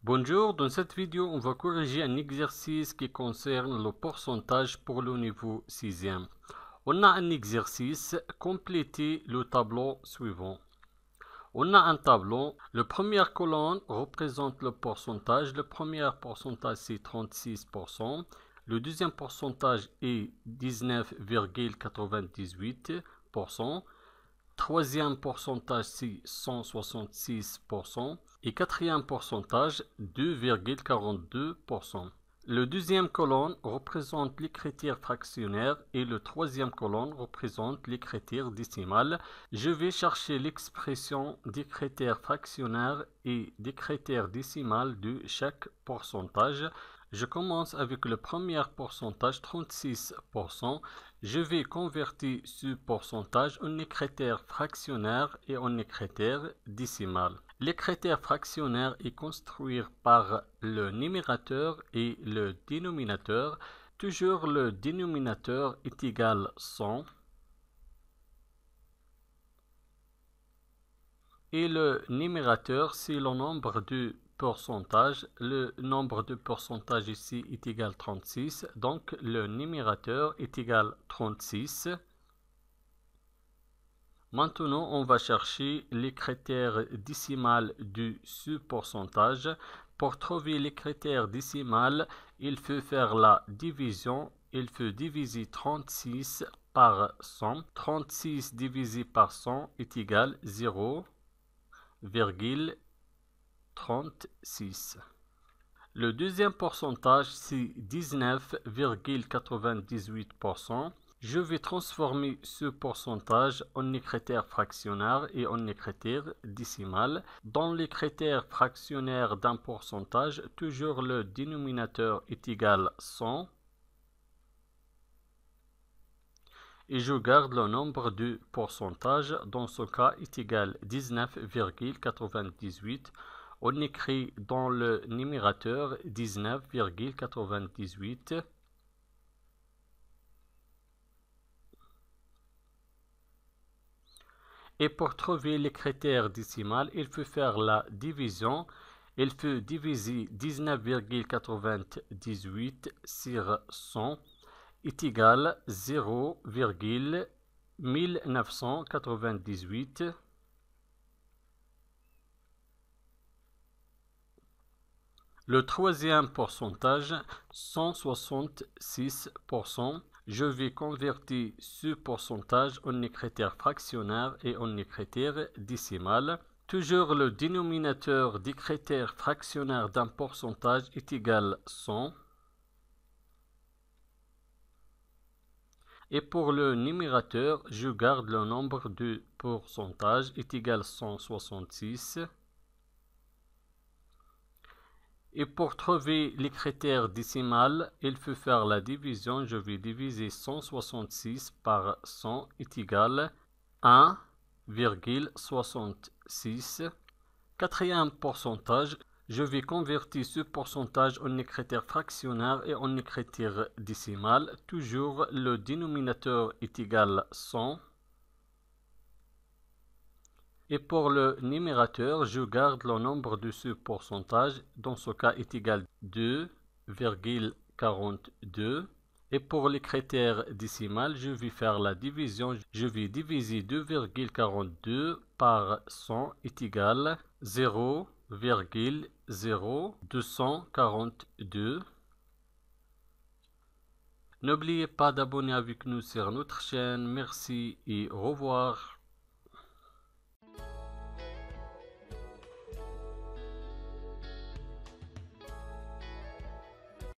Bonjour, dans cette vidéo, on va corriger un exercice qui concerne le pourcentage pour le niveau 6e. On a un exercice, compléter le tableau suivant. On a un tableau, la première colonne représente le pourcentage. Le premier pourcentage c'est 36%, le deuxième pourcentage est 19,98%. Troisième pourcentage, c'est 166%. Et quatrième pourcentage, 2,42%. Le deuxième colonne représente les critères fractionnaires et le troisième colonne représente les critères décimales. Je vais chercher l'expression des critères fractionnaires et des critères décimales de chaque pourcentage. Je commence avec le premier pourcentage, 36%. Je vais convertir ce pourcentage en critères fractionnaires et en critères décimales. Les critères fractionnaires est construit par le numérateur et le dénominateur. Toujours le dénominateur est égal à 100 et le numérateur c'est le nombre de pourcentage. Le nombre de pourcentage ici est égal à 36, donc le numérateur est égal à 36. Maintenant, on va chercher les critères décimales de ce pourcentage. Pour trouver les critères décimales, il faut faire la division. Il faut diviser 36 par 100. 36 divisé par 100 est égal à 0,36. Le deuxième pourcentage, c'est 19,98%. Je vais transformer ce pourcentage en critères fractionnaires et en critères décimales. Dans les critères fractionnaires d'un pourcentage, toujours le dénominateur est égal à 100. Et je garde le nombre de pourcentages. Dans ce cas, est égal à 19,98. On écrit dans le numérateur 19,98. Et pour trouver les critères décimales, il faut faire la division. Il faut diviser 19,98 sur 100 est égal à 0,1998. Le troisième pourcentage, 166%. Je vais convertir ce pourcentage en critères fractionnaires et en critères décimales. Toujours le dénominateur des critères fractionnaires d'un pourcentage est égal à 100. Et pour le numérateur, je garde le nombre de pourcentages est égal à 166. Et pour trouver les critères décimales, il faut faire la division. Je vais diviser 166 par 100 est égal à 1,66. Quatrième pourcentage, je vais convertir ce pourcentage en critères fractionnaires et en critères décimales. Toujours le dénominateur est égal à 100. Et pour le numérateur, je garde le nombre de ce pourcentage. Dans ce cas, est égal à 2,42. Et pour les critères décimales, je vais faire la division. Je vais diviser 2,42 par 100 est égal à 0,0242. N'oubliez pas d'abonner avec nous sur notre chaîne. Merci et au revoir.